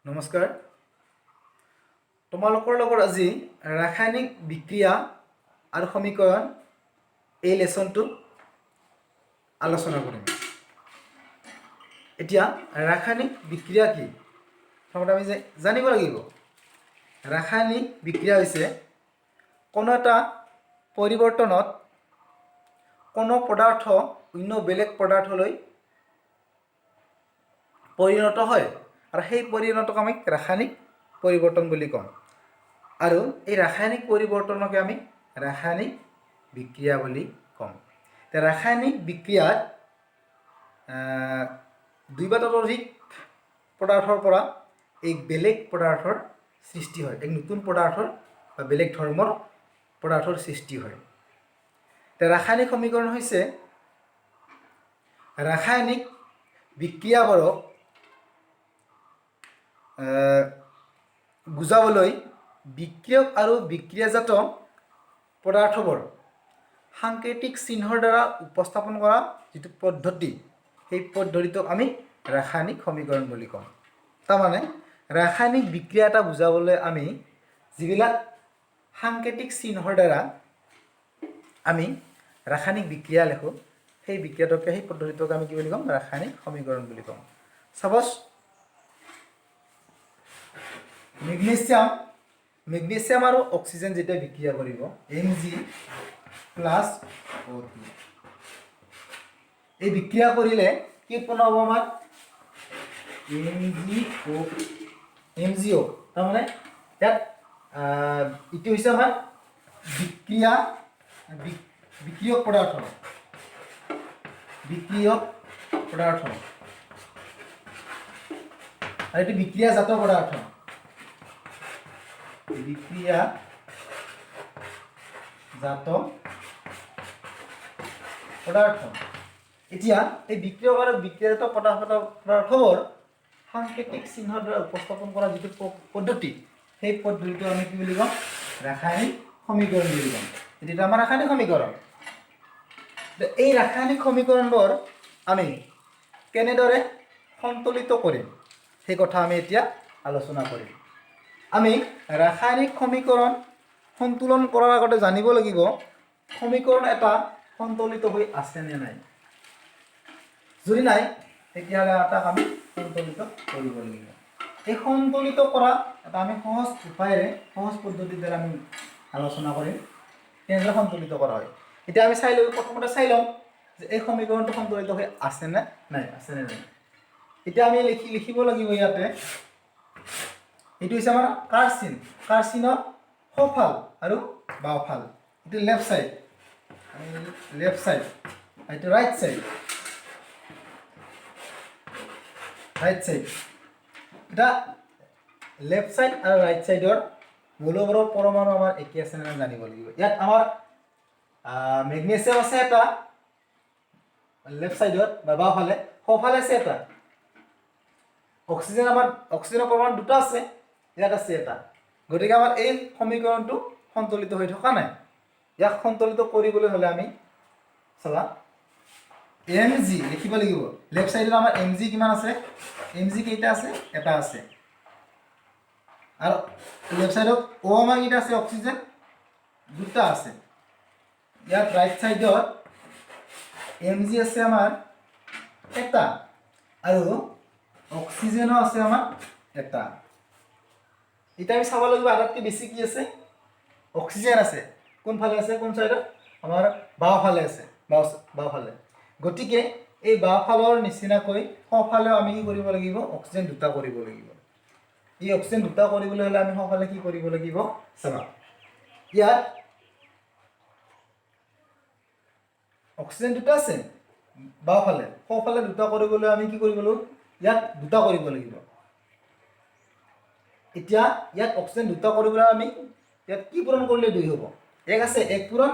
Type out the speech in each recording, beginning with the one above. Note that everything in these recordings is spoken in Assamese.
নমস্কাৰ তোমালোকৰ লগত আজি ৰাসায়নিক বিক্ৰিয়া আৰু সমীকৰণ এই লেসনটো আলোচনা কৰিম। এতিয়া ৰাসায়নিক বিক্ৰিয়া কি প্ৰথমতে আমি জানিব লাগিব। ৰাসায়নিক বিক্ৰিয়া হৈছে কোনো এটা পৰিৱৰ্তনত কোনো পদাৰ্থ অন্য বেলেগ পদাৰ্থলৈ পৰিণত হয় আৰু সেই পৰিণতক আমি ৰাসায়নিক পৰিৱৰ্তন বুলি কওঁ। আৰু এই ৰাসায়নিক পৰিৱৰ্তনকে আমি ৰাসায়নিক বিক্ৰিয়া বুলি কওঁ। ৰাসায়নিক বিক্ৰিয়াত দুই বা ততোধিক পদাৰ্থৰ পৰা এক বেলেগ পদাৰ্থৰ সৃষ্টি হয়, এক নতুন পদাৰ্থৰ বা বেলেগ ধৰ্মৰ পদাৰ্থৰ সৃষ্টি হয়। ৰাসায়নিক সমীকৰণ হৈছে ৰাসায়নিক বিক্ৰিয়াবোৰক বুজাবলৈ বিক্ৰিয়ক আৰু বিক্ৰিয়াজাত পদাৰ্থবোৰ সাংকেতিক চিহ্নৰ দ্বাৰা উপস্থাপন কৰা যিটো পদ্ধতি, সেই পদ্ধতিটোক আমি ৰাসায়নিক সমীকৰণ বুলি কওঁ। তাৰমানে ৰাসায়নিক বিক্ৰিয়া এটা বুজাবলৈ আমি যিবিলাক সাংকেতিক চিহ্নৰ দ্বাৰা আমি ৰাসায়নিক বিক্ৰিয়া লিখোঁ, সেই বিক্ৰিয়াটোকে সেই পদ্ধতিটোক আমি কি বুলি কওঁ? ৰাসায়নিক সমীকৰণ বুলি কওঁ। সাপোজ মেগনেছিয়াম আৰু অক্সিজেন যেতিয়া বিক্ৰিয়া কৰিব Mg+O2, এই বিক্ৰিয়া কৰিলে কি উৎপন্ন হ'ব? আমাৰ MgO। তাৰমানে ইয়াত ইটো হৈছে আমাৰ বিক্ৰিয়ক পদাৰ্থ আৰু এইটো বিক্ৰিয়াজাত পদাৰ্থ। এতিয়া এই বিক্ৰিয়ক আৰু বিক্ৰিয়াজাত পদাৰ্থবোৰ সাংকেতিক চিহ্নৰ দ্বাৰা উপস্থাপন কৰা যিটো পদ্ধতি, সেই পদ্ধতিটো আমি কি বুলি কওঁ? ৰাসায়নিক সমীকৰণ বুলি কওঁ। এইটো আমাৰ ৰাসায়নিক সমীকৰণ। এই ৰাসায়নিক সমীকৰণবোৰ আমি কেনেদৰে সন্তুলিত কৰিম সেই কথা আমি এতিয়া আলোচনা কৰিম। আমি ৰাসায়নিক সমীকৰণ সন্তুলন কৰাৰ আগতে জানিব লাগিব সমীকৰণ এটা সন্তুলিত হৈ আছে নে নাই। যদি নাই, তেতিয়াহ'লে এটাক আমি সন্তুলিত কৰিব লাগিব। এই সন্তুলিত কৰা এটা আমি সহজ উপায়েৰে, সহজ পদ্ধতিৰ দ্বাৰা আমি আলোচনা কৰিম কেনেদৰে সন্তুলিত কৰা হয়। এতিয়া আমি প্ৰথমতে চাই ল'ম যে এই সমীকৰণটো সন্তুলিত হৈ আছে নে নাই, এতিয়া আমি লিখিব লাগিব ইয়াতে। এইটো হৈছে আমাৰ কাৰ্চিনৰ সোঁফাল আৰু বাওঁফাল। এইটো লেফ্ট চাইড, এইটো ৰাইট চাইড। এটা লেফ্ট চাইড আৰু ৰাইট চাইডৰ মৌলবোৰৰ পৰমাণু আমাৰ একে আছে নে জানিব লাগিব। ইয়াত আমাৰ মেগনেছিয়াম আছে এটা লেফ্ট চাইডত বা বাওঁফালে, সোঁফালে আছে এটা। অক্সিজেনৰ পৰমাণু দুটা আছে, ইয়াত আছে এটা। গতিকে আমাৰ এই সমীকৰণটো সন্তুলিত হৈ থকা নাই। ইয়াক সন্তুলিত কৰিবলৈ হ'লে আমি চাবা Mg লিখিব লাগিব। লেফ্ট চাইডত আমাৰ Mg কিমান আছে? Mg কেইটা আছে? এটা আছে। আৰু লেফ্ট চাইডত O আমাৰ কেইটা আছে? অক্সিজেন দুটা আছে। ইয়াত ৰাইট চাইডত Mg আছে আমাৰ এটা আৰু অক্সিজেনো আছে আমাৰ এটা। এতিয়া আমি চাব লাগিব আটাইতকৈ বেছি কি আছে? অক্সিজেন আছে। কোনফালে আছে? কোন চাইডত? আমাৰ বাওঁফালে আছে, বাওঁফালে। গতিকে এই বাওঁফালৰ নিচিনাকৈ সোঁফালেও আমি কি কৰিব লাগিব? অক্সিজেন দুটা কৰিব লাগিব। এই অক্সিজেন দুটা কৰিবলৈ হ'লে আমি সোঁফালে কি কৰিব লাগিব? চাবা ইয়াত অক্সিজেন দুটা আছে বাওঁফালে, সোঁফালে দুটা কৰিবলৈ আমি কি কৰিব লাগিব? ইয়াত দুটা কৰিব লাগিব। এতিয়া ইয়াত অক্সিজেন দুটা কৰিবলৈ আমি ইয়াত কি পূৰণ কৰিলে 2 হ'ব? 1 আছে, 1 পূৰণ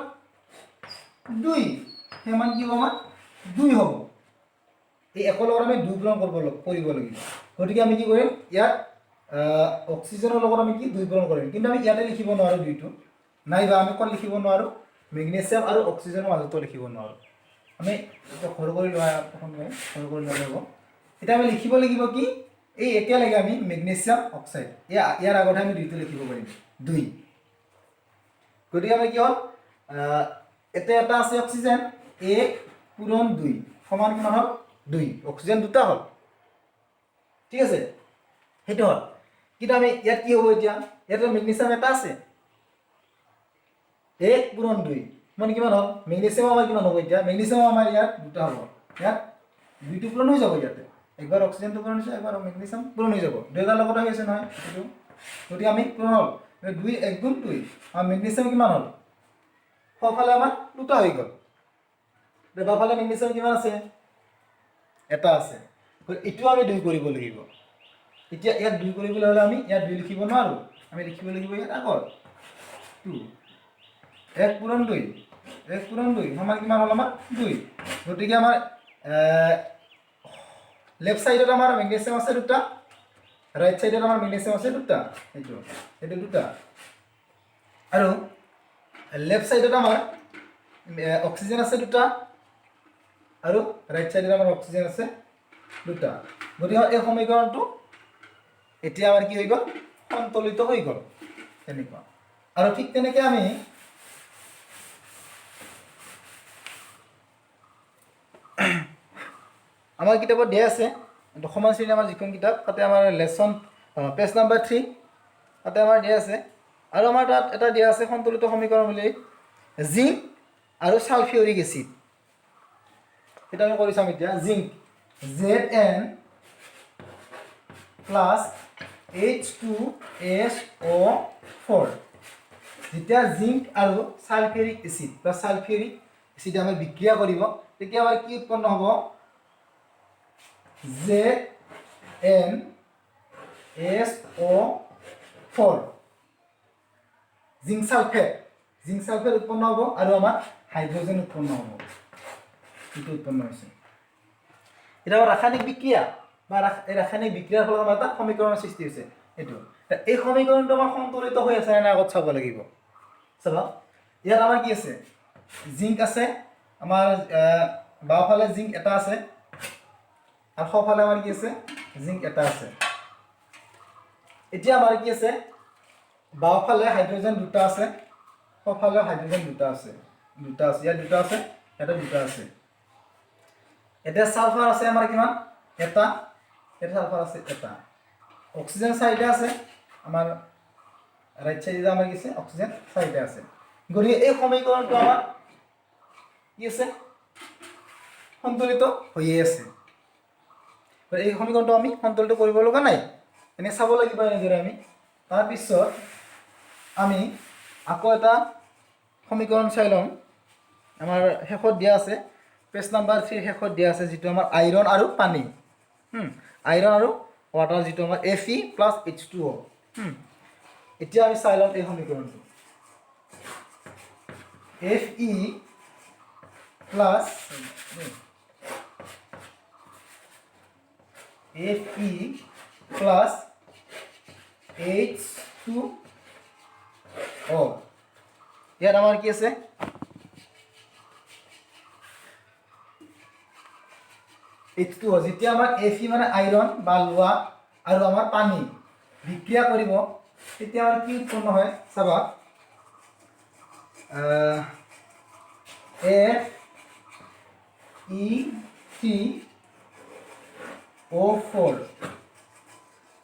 2, সিমান কি হ'ব? আমাৰ 2 হ'ব। এই 1 লগত আমি 2 পূৰণ কৰিব লাগিব। গতিকে আমি কি কৰিম? ইয়াত অক্সিজেনৰ লগত আমি কি 2 পূৰণ কৰিম, কিন্তু আমি ইয়াতে লিখিব নোৱাৰোঁ 2টো, নাইবা আমি ক'ত লিখিব নোৱাৰোঁ? মেগনেছিয়াম আৰু অক্সিজেনৰ মাজতো লিখিব নোৱাৰোঁ। আমি সৰু কৰি লোৱা প্ৰথমে সৰু কৰি ল'ব লাগিব। এতিয়া আমি লিখিব লাগিব কি? এই এতিয়ালৈকে আমি মেগনেছিয়াম অক্সাইড ইয়াৰ আগতে আমি দুইটো লিখিব পাৰিম 2 গতিকে আমি কি হ'ল এতিয়া এটা আছে অক্সিজেন 1 পূৰণ 2 সমান কিমান হ'ল 2 অক্সিজেন দুটা হ'ল ঠিক আছে সেইটো হ'ল কিন্তু আমি ইয়াত কি হ'ব এতিয়া ইয়াত মেগনেছিয়াম এটা আছে 1 পূৰণ 2 মানে কিমান হ'ল মেগনেছিয়াম আমাৰ কিমান হ'ব এতিয়া মেগনেছিয়াম আমাৰ ইয়াত দুটা হ'ব ইয়াত দুইটো পূৰণ হৈ যাব ইয়াতে একবাৰ অক্সিজেনটো পূৰণ হৈছে একবাৰ মেগনেছিয়াম পূৰণ হৈ যাব দুইটাৰ লগত হৈ আছে নহয় এইটো গতিকে আমি পূৰণ হ'ল 2 1 গুণ 2 আৰু মেগনেছিয়াম কিমান হ'ল সোঁফালে আমাৰ দুটা হৈ গ'ল বাওঁফালে মেগনেছিয়াম কিমান আছে এটা আছে এইটো আমি 2 কৰিব লাগিব এতিয়া ইয়াত 2 কৰিবলৈ হ'লে আমি ইয়াত 2 লিখিব নোৱাৰো আমি লিখিব লাগিব ইয়াত আগত 2 1 পূৰণ 2 1 পূৰণ 2 সমান কিমান হ'ল আমাৰ 2 গতিকে আমাৰ লেফট সাইডত আমাৰ মেগনেছিয়াম আছে দুটা ৰাইট সাইডত আমাৰ মেগনেছিয়াম আছে দুটা এইটো দুটা আৰু লেফট সাইডত আমাৰ অক্সিজেন আছে দুটা আৰু ৰাইট সাইডত আমাৰ অক্সিজেন আছে দুটা গতিকে এই সমীকৰণটো এতিয়া আমাৰ কি হৈ গ'ল সন্তুলিত হৈ গ'ল তেনেকুৱা আৰু ঠিক তেনেকৈ আমি আমাৰ কিতাপত দিয়া আছে দশম শ্ৰেণীৰ আমাৰ যিখন কিতাপ তাতে আমাৰ লেছন পেজ নাম্বাৰ 3 তাতে আমাৰ দিয়া আছে আৰু আমাৰ তাত এটা দিয়া আছে সন্তুলিত সমীকৰণ বুলি জিংক আৰু সালফিউৰিক এচিড এটা আমি কৰি চাম এতিয়া জিংক Zn প্লাছ H2SO4 যেতিয়া জিংক আৰু সালফিউৰিক এচিড বা সালফিউৰিক এচিড আমাৰ বিক্ৰিয়া কৰিব তেতিয়া আমাৰ কি উৎপন্ন হ'ব ZnSO4 জিংক সালফেট উৎপন্ন হ'ব আৰু আমাৰ হাইড্ৰোজেন উৎপন্ন হ'ব এইটো উৎপন্ন হৈছে এটা ৰাসায়নিক বিক্ৰিয়া বা ৰাসায়নিক বিক্ৰিয়াৰ ফলত আমাৰ এটা সমীকৰণৰ সৃষ্টি হৈছে এইটো এই সমীকৰণটো আমাৰ সন্তুলিত হৈ আছে নে আগত চাব লাগিব চাবা ইয়াত আমাৰ কি আছে জিংক আছে আমাৰ বাওঁফালে জিংক এটা আছে আৰু সোঁফালে আমাৰ কি আছে জিংক এটা আছে এতিয়া আমাৰ কি আছে বাওঁফালে হাইড্ৰোজেন দুটা আছে সোঁফালে হাইড্ৰোজেন দুটা আছে ইয়াত দুটা আছে এটা দুটা আছে এতিয়া সালফাৰ আছে আমাৰ কিমান এটা এটা সালফাৰ আছে এটা অক্সিজেন চাৰিটা আছে আমাৰ ৰাইট সাইডে আমাৰ কি আছে অক্সিজেন চাৰিটা আছে গতিকে এই সমীকৰণটো আমাৰ কি আছে সন্তুলিত হৈয়ে আছে এই সমীকৰণটো আমি সন্তুলিত কৰিব লগা নাই এনে চাব লাগিব এনেদৰে আমি তাৰপিছত আমি আকৌ এটা সমীকৰণ চাই ল'ম আমাৰ শেষত দিয়া আছে পেজ নাম্বাৰ 3 শেষত দিয়া আছে যিটো আমাৰ আইৰণ আৰু পানী আইৰণ আৰু ওৱাটাৰ যিটো আমাৰ Fe প্লাছ H2O এতিয়া আমি চাই ল'ম এই সমীকৰণটো Fe plus Fe plus H2O ইয়াত আমাৰ কি আছে H2O যেতিয়া আমাৰ Fe মানে আইৰণ বা লোহা আৰু আমাৰ পানী বিক্ৰিয়া কৰিব তেতিয়া আমাৰ কি উৎপন্ন হয় চাবা FeTO4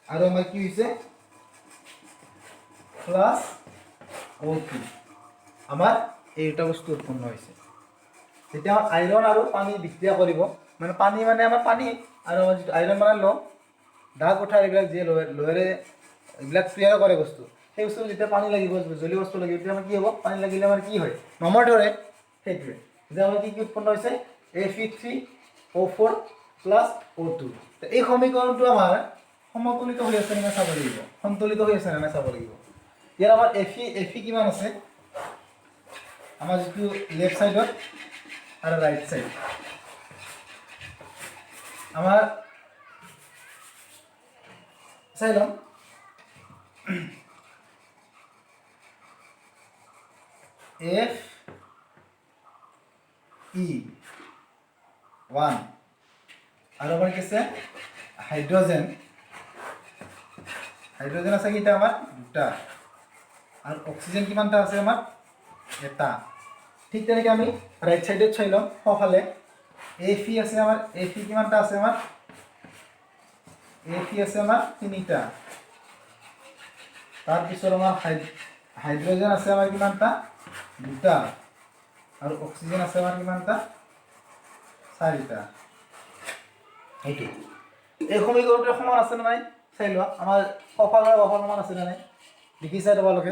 আৰু আমাৰ কি হৈছে প্লাছ O2 আমাৰ এই দুটা বস্তু উৎপন্ন হৈছে যেতিয়া আইৰণ আৰু পানী বিক্ৰিয়া কৰিব মানে পানী মানে আমাৰ পানী আৰু যিটো আইৰণ মানে ল দাগ উঠাৰ এইবিলাক যে লোহেৰে এইবিলাক তৈয়াৰ কৰে বস্তু সেই বস্তু যেতিয়া পানী লাগিব জলীয় বস্তু লাগিব তেতিয়া আমাৰ কি হ'ব পানী লাগিলে আমাৰ কি হয় নমৰ ধৰে সেইটোৱে যে আমাৰ কি উৎপন্ন হৈছে Fe3O4 প্লাছ O2 এই সমীকৰণটো আমাৰ সমতুলিত হৈ আছে নে চাব লাগিব সন্তুলিত হৈ আছে নে চাব লাগিব ইয়াৰ আমাৰ Fe কিমান আছে আমাৰ যিটো লেফট সাইডত আৰু ৰাইট সাইড আমাৰ চাই লম Fe1 আৰু আমাৰ কি আছে হাইড্ৰোজেন হাইড্ৰোজেন আছে কেইটা আমাৰ দুটা আৰু অক্সিজেন কিমানটা আছে আমাৰ এটা ঠিক তেনেকৈ আমি ৰাইট সাইডত চাই লওঁ সোঁফালে এফি আছে আমাৰ এফি কিমানটা আছে আমাৰ এফি আছে আমাৰ তিনিটা তাৰপিছত আমাৰ হাইড্ৰোজেন আছে আমাৰ কিমানটা দুটা আৰু অক্সিজেন আছে আমাৰ কিমানটা চাৰিটা এইটো এই সমীকৰণটো সমান আছে নে নাই চাই লোৱা আমাৰ সোঁফালৰ বাওঁফালৰ সমান আছে নে নাই দেখিছা তোমালোকে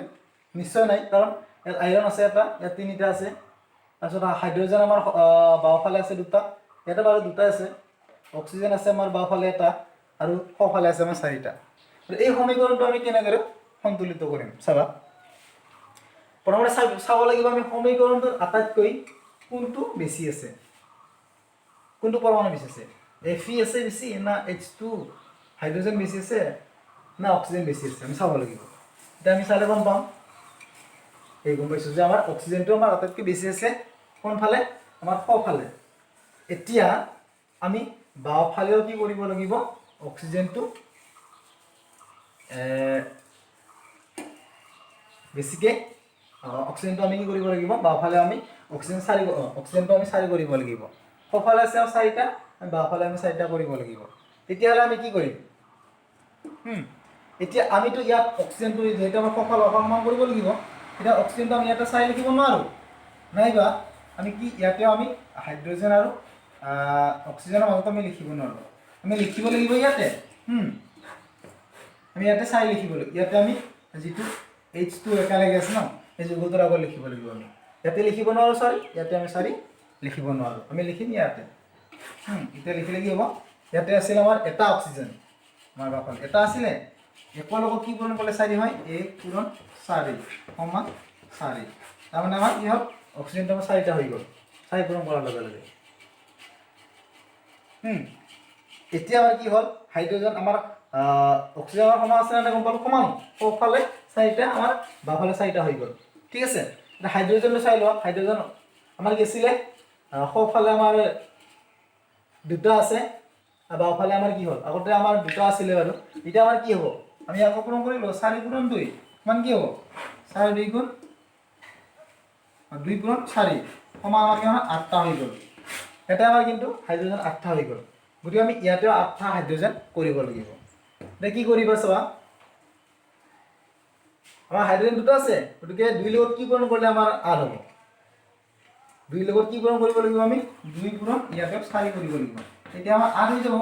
নিশ্চয় নাই কাৰণ ইয়াত আইৰণ আছে এটা ইয়াত তিনিটা আছে তাৰপিছত হাইড্ৰোজেন আমাৰ বাওঁফালে আছে দুটা ইয়াতে বাৰু দুটা আছে অক্সিজেন আছে আমাৰ বাওঁফালে এটা আৰু সোঁফালে আছে আমাৰ চাৰিটা এই সমীকৰণটো আমি কেনেদৰে সন্তুলিত কৰিম চাবা প্ৰথমতে চাব লাগিব আমি সমীকৰণটোৰ আটাইতকৈ কোনটো বেছি আছে কোনটো পৰমাণু বেছি আছে এফি আছে বেছি না H2 হাইড্ৰোজেন বেছি আছে না অক্সিজেন বেছি আছে আমি চাব লাগিব এতিয়া আমি চালে গম পাম এই গম পাইছোঁ যে আমাৰ অক্সিজেনটো আমাৰ আটাইতকৈ বেছি আছে কোনফালে আমাৰ সোঁফালে এতিয়া আমি বাওঁফালেও কি কৰিব লাগিব অক্সিজেনটো বেছিকৈ অক্সিজেনটো আমি কি কৰিব লাগিব বাওঁফালে আমি অক্সিজেনটো আমি চাৰি কৰিব লাগিব সোঁফালে আছে চাৰিটা বাওঁফালে আমি চাৰিটা কৰিব লাগিব তেতিয়াহ'লে আমি কি কৰিম এতিয়া আমিতো ইয়াত অক্সিজেনটো যিহেতু আমাৰ সোঁফালে সমান কৰিব লাগিব এতিয়া অক্সিজেনটো আমি ইয়াতে চাৰি লিখিব নোৱাৰোঁ নাইবা আমি কি ইয়াতেও আমি হাইড্ৰোজেন আৰু অক্সিজেনৰ মাজত আমি লিখিব নোৱাৰোঁ আমি লিখিব লাগিব ইয়াতে আমি ইয়াতে চাৰি লিখিব লাগিব ইয়াতে আমি যিটো H2 একেলগে আছে ন এই যুগটোৰ আগত লিখিব লাগিব আমি ইয়াতে লিখিব নোৱাৰোঁ চাৰি ইয়াতে আমি চাৰি লিখিব নোৱাৰোঁ আমি লিখিম ইয়াতে এতিয়া লিখিলে কি হ'ব ইয়াতে আছিল আমাৰ এটা অক্সিজেন আমাৰ বাওঁফালে এটা আছিলে একৰ লগত কি পূৰণ কৰিলে চাৰি হয় 1 পূৰণ 4 সমান 4 তাৰমানে আমাৰ কি হ'ল অক্সিজেনটো আমাৰ চাৰিটা হৈ গ'ল চাৰি পূৰণ কৰাৰ লগে লগে এতিয়া আমাৰ কি হ'ল হাইড্ৰোজেন আমাৰ অক্সিজেনৰ সমান আছে নে গম পালোঁ সমান সোঁফালে চাৰিটা আমাৰ বাওঁফালে চাৰিটা হৈ গ'ল ঠিক আছে এতিয়া হাইড্ৰোজেনটো চাই লোৱা হাইড্ৰোজেন আমাৰ কি আছিলে সোঁফালে আমাৰ দুটা আছে আৰু বাওঁফালে আমাৰ কি হ'ল আগতে আমাৰ দুটা আছিলে বাৰু এতিয়া আমাৰ কি হ'ব আমি আকৌ পূৰণ কৰিলোঁ 4 পূৰণ 2 সমান কি হ'ব 4 2 গুণ 2 পূৰণ 4 সমান আমাৰ কিমান 8টা হৈ গ'ল এটা আমাৰ কিন্তু হাইড্ৰোজেন 8টা হৈ গ'ল গতিকে আমি ইয়াতেও 8টা হাইড্ৰোজেন কৰিব লাগিব এতিয়া কি কৰিবা চাবা আমাৰ হাইড্ৰোজেন দুটা আছে গতিকে 2 লগত কি পূৰণ কৰিলে আমাৰ 8 হ'ব 2 লগত কি পূৰণ কৰিব লাগিব আমি 2 পূৰণ ইয়াতে 4 কৰিব লাগিব এতিয়া আমাৰ 8 হৈ যাব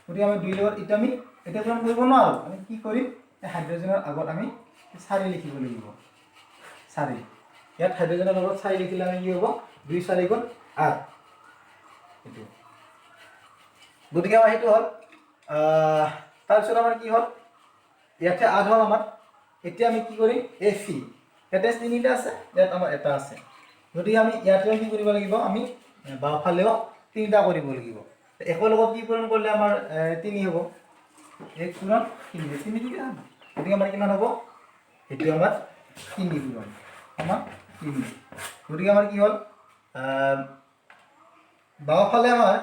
গতিকে আমি 2 লগত এতিয়া আমি এটা পূৰণ কৰিব নোৱাৰোঁ আমি কি কৰিম এই হাইড্ৰোজেনৰ আগত আমি 4 লিখিব লাগিব 4 ইয়াত হাইড্ৰোজেনৰ লগত 4 লিখিলে আমি কি হ'ব 2 4 গুণ 8 এইটো গতিকে আমাৰ সেইটো হ'ল তাৰপিছত আমাৰ কি হ'ল ইয়াতে 8 হ'ল আমাৰ এতিয়া আমি কি কৰিম এফি ইয়াতে 3টা আছে ইয়াত আমাৰ এটা আছে গতিকে আমি ইয়াতেও কি কৰিব লাগিব আমি বাওঁফালেও 3টা কৰিব লাগিব একৰ লগত কি পূৰণ কৰিলে আমাৰ 3 হ'ব 1 পূৰণ 3 গতিকে আমাৰ কিমান হ'ব এইটো আমাৰ 3 পূৰণ আমাৰ 3 গতিকে আমাৰ কি হ'ল বাওঁফালে আমাৰ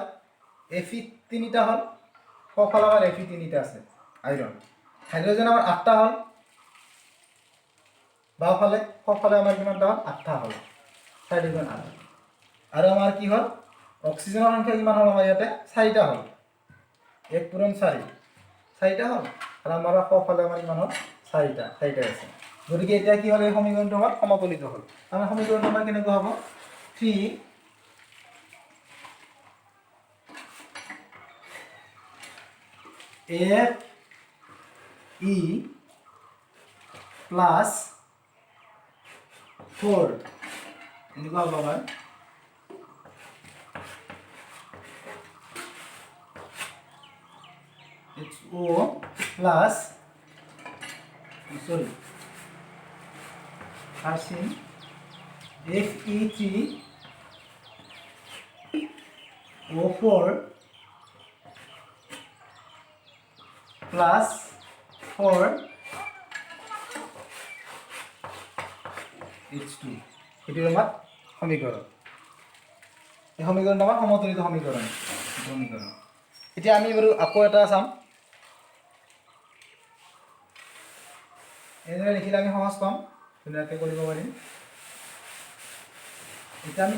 এফি 3টা হ'ল সোঁফালে আমাৰ এফি 3টা আছে আইৰণ হাইড্ৰোজেন আমাৰ 8টা হ'ল বাওঁফালে সোঁফালে আমাৰ কিমানটা হ'ল 8টা হ'ল 4 গুণ 8 আৰু আমাৰ কি হ'ল অক্সিজেনৰ সংখ্যা কিমান হ'ল আমাৰ ইয়াতে 4টা হ'ল 1 পূৰণ 4টা হ'ল আৰু আমাৰ সোঁফালে আমাৰ কিমান হ'ল 4টা আছে গতিকে এতিয়া কি হ'ল এই সমীকৰণটো আমাৰ সমতুলিত হ'ল আমাৰ সমীকৰণটো আমাৰ কেনেকুৱা হ'ব 3 Fe প্লাছ 4 এনেকুৱা হ'ব আমাৰ HO plus Arsine Fe3O4 plus 4 H2 এটি আমাৰ সমীকৰণ এই সমীকৰণটা আমাৰ সমতুলিত সমীকৰণ এতিয়া আমি বাৰু আকৌ এটা চাম এনেদৰে লিখিলে আমি সহজ পাম, ধুনীয়াকৈ কৰিব পাৰিম। এতিয়া আমি